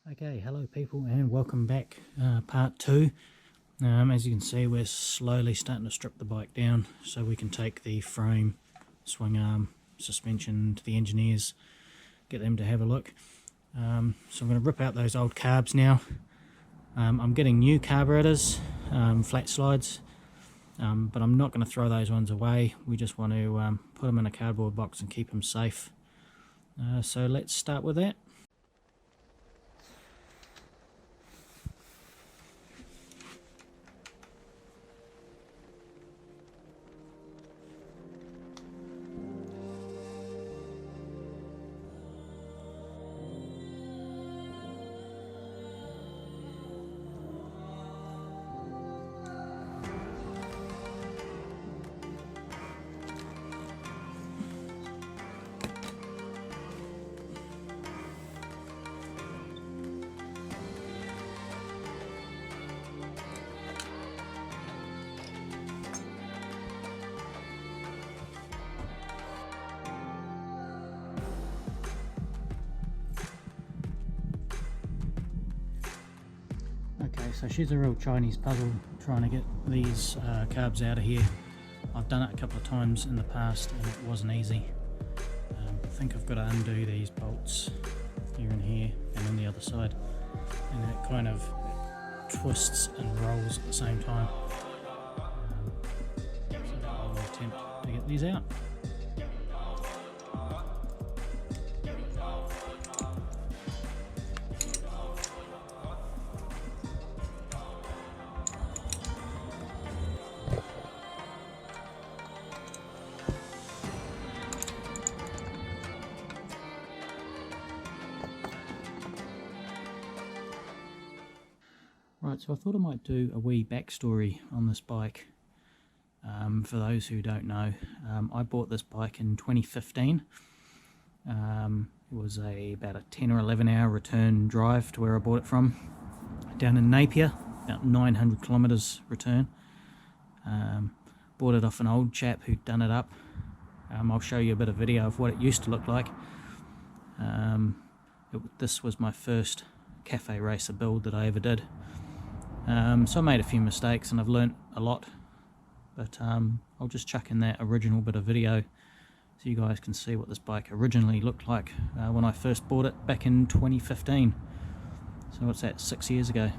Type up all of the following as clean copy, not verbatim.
Okay, hello people and welcome back, part 2. As you can see, we're slowly starting to strip the bike down so we can take the frame, swing arm, suspension to the engineers, get them to have a look. So I'm going to rip out those old carbs now. I'm getting new carburetors, flat slides, but I'm not going to throw those ones away. We just want to put them in a cardboard box and keep them safe. So let's start with that. Okay, so she's a real Chinese puzzle trying to get these carbs out of here. I've done it a couple of times in the past and it wasn't easy. I think I've got to undo these bolts here and here and on the other side, and it kind of twists and rolls at the same time. So I will attempt to get these out. Right, so I thought I might do a wee backstory on this bike. For those who don't know, I bought this bike in 2015. It was about a 10 or 11 hour return drive to where I bought it from, down in Napier, about 900 kilometres return. Bought it off an old chap who'd done it up. I'll show you a bit of video of what it used to look like. This was my first cafe racer build that I ever did. So I made a few mistakes and I've learnt a lot, but I'll just chuck in that original bit of video so you guys can see what this bike originally looked like when I first bought it back in 2015. So what's that, 6 years ago.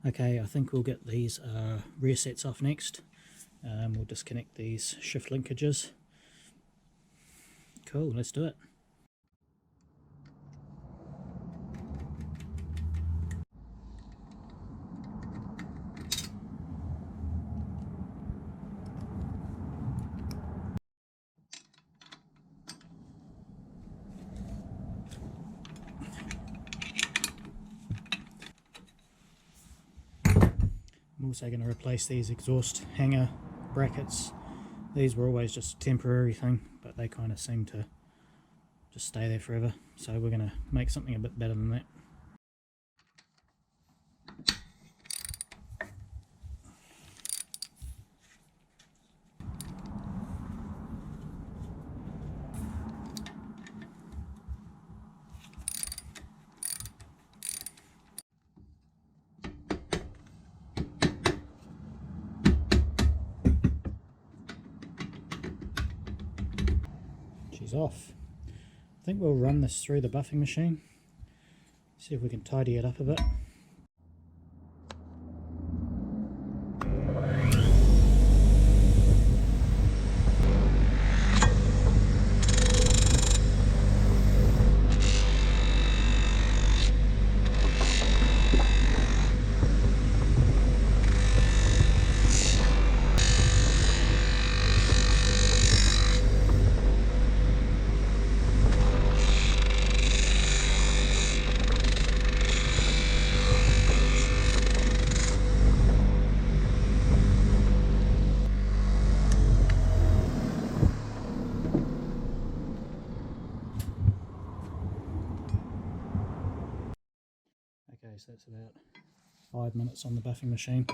Okay, I think we'll get these rear sets off next. We'll disconnect these shift linkages. Cool, let's do it. I'm also going to replace these exhaust hanger brackets. These were always just a temporary thing, but they kind of seem to just stay there forever. So we're going to make something a bit better than that. She's off. I think we'll run this through the buffing machine, see if we can tidy it up a bit. Okay, so that's about 5 minutes on the buffing machine.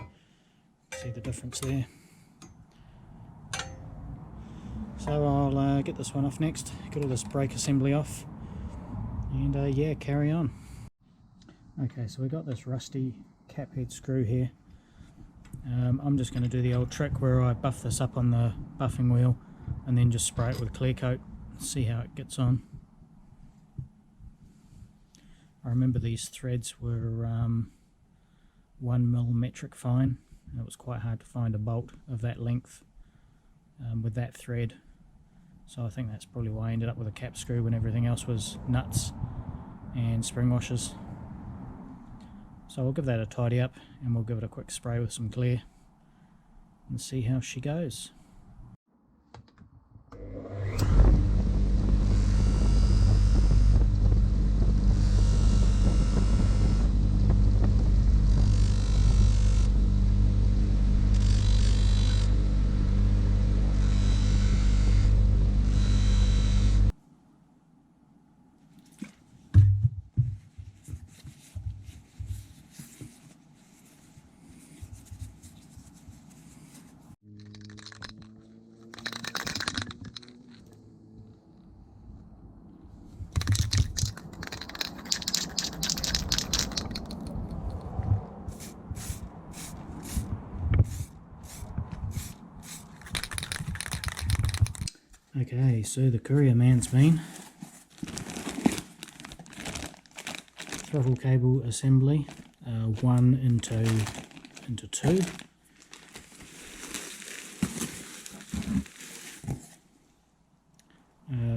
See the difference there. So I'll get this one off next, get all this brake assembly off, and yeah, carry on. Okay, so we got this rusty cap head screw here. I'm just going to do the old trick where I buff this up on the buffing wheel and then just spray it with clear coat, see how it gets on. I remember these threads were 1mm metric fine, and it was quite hard to find a bolt of that length with that thread, so I think that's probably why I ended up with a cap screw when everything else was nuts and spring washers. So we'll give that a tidy up and we'll give it a quick spray with some clear and see how she goes. Okay, so the courier man's been throttle cable assembly, 1 into 2.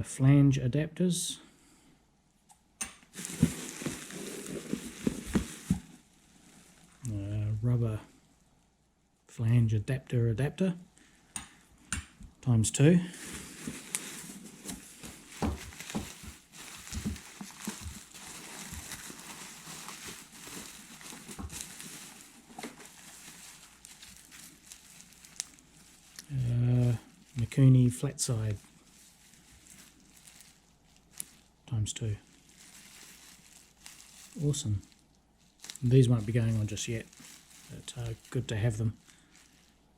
Flange adapters, rubber flange adapter times 2. Mikuni flat side times 2. Awesome. These won't be going on just yet, but good to have them.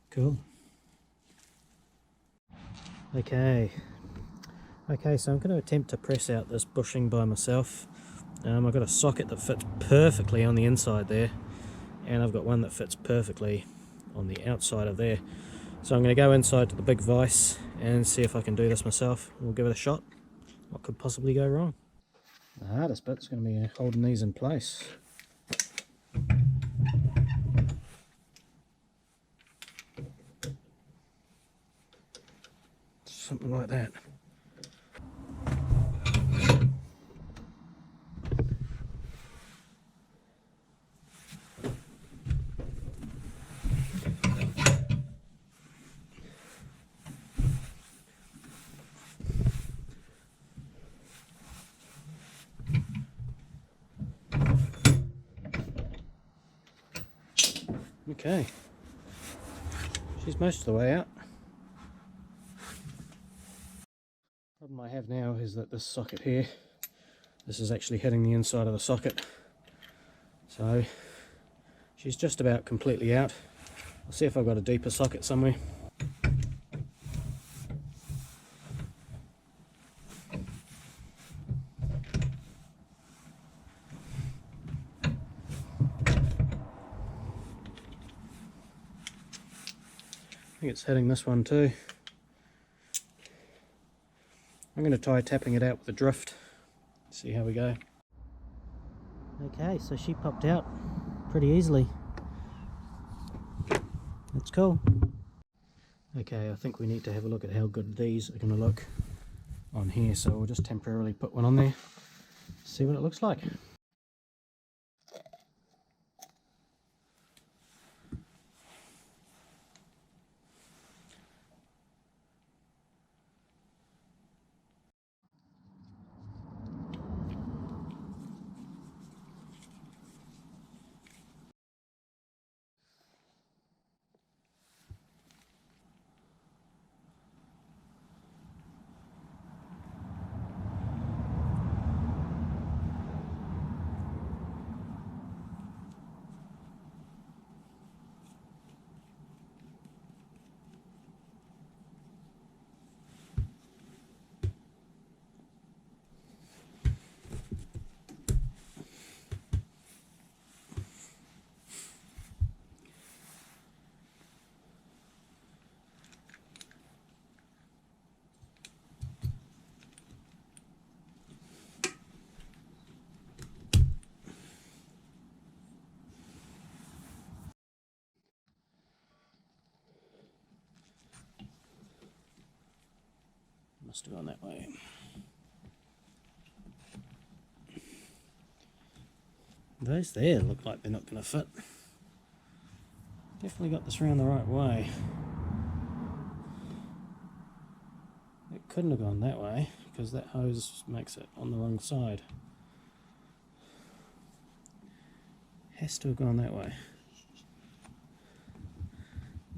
Cool. Okay, so I'm going to attempt to press out this bushing by myself. I've got a socket that fits perfectly on the inside there, and I've got one that fits perfectly on the outside of there. So I'm going to go inside to the big vise and see if I can do this myself. We'll give it a shot. What could possibly go wrong? The hardest bit's going to be holding these in place. Something like that. Okay, she's most of the way out. The problem I have now is that this socket here, this is actually hitting the inside of the socket. So she's just about completely out. I'll see if I've got a deeper socket somewhere. I think it's hitting this one too. I'm going to try tapping it out with a drift. See how we go. Okay, so she popped out pretty easily. That's cool. Okay, I think we need to have a look at how good these are going to look on here, so we'll just temporarily put one on there, see what it looks like. Must have gone that way. Those there look like they're not going to fit. Definitely got this around the right way. It couldn't have gone that way because that hose makes it on the wrong side. Has to have gone that way.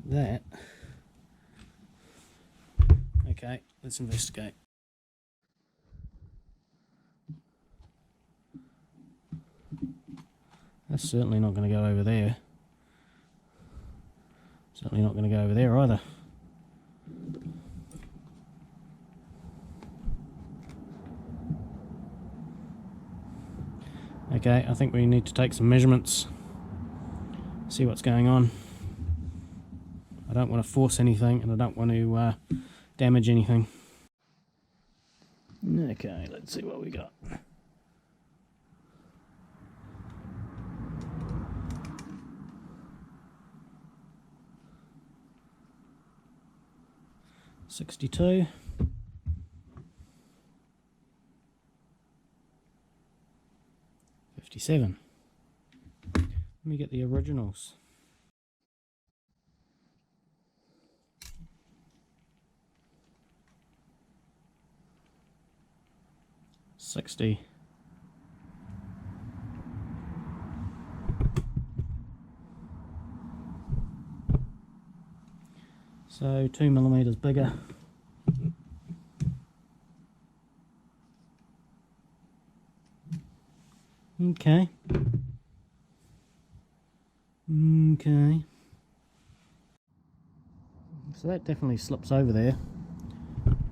That. Okay, let's investigate. That's certainly not going to go over there. Certainly not going to go over there either. Okay, I think we need to take some measurements, see what's going on. I don't want to force anything and I don't want to damage anything. Okay, let's see what we got. $62. 57. Let me get the originals. $60. So 2 millimeters bigger. Okay. Okay. So that definitely slips over there.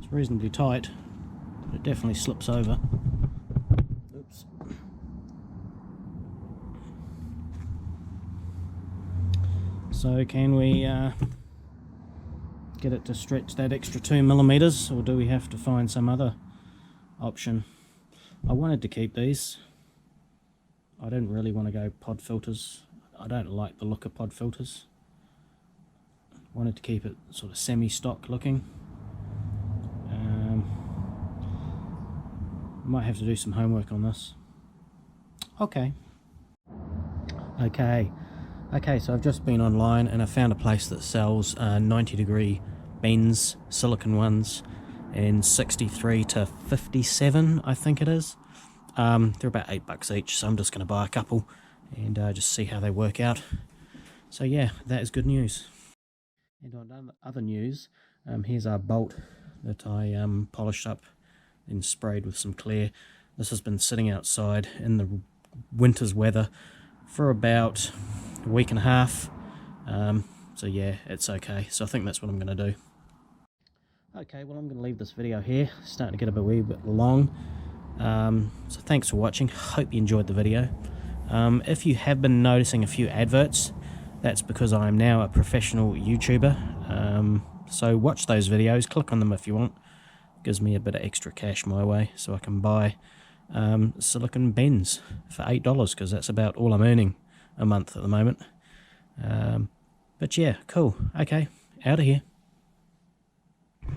It's reasonably tight, but it definitely slips over. Oops. So can we get it to stretch that extra 2 millimeters, or do we have to find some other option? I wanted to keep these. I didn't really want to go pod filters. I don't like the look of pod filters. Wanted to keep it sort of semi-stock looking. Might have to do some homework on this. Okay, so I've just been online and I found a place that sells 90-degree bends, silicon ones, in 63 to 57, I think it is. They're about $8 each, so I'm just going to buy a couple and just see how they work out. So yeah, that is good news. And on other news, here's our bolt that I polished up and sprayed with some clear. This has been sitting outside in the winter's weather for about a week and a half. So yeah, it's okay. So I think that's what I'm going to do. Okay, well I'm going to leave this video here. It's starting to get a wee bit long. So thanks for watching. Hope you enjoyed the video. If you have been noticing a few adverts, that's because I'm now a professional YouTuber. So watch those videos, click on them if you want. Gives me a bit of extra cash my way so I can buy silicon bends for $8, because that's about all I'm earning a month at the moment. But yeah, cool. Okay, out of here.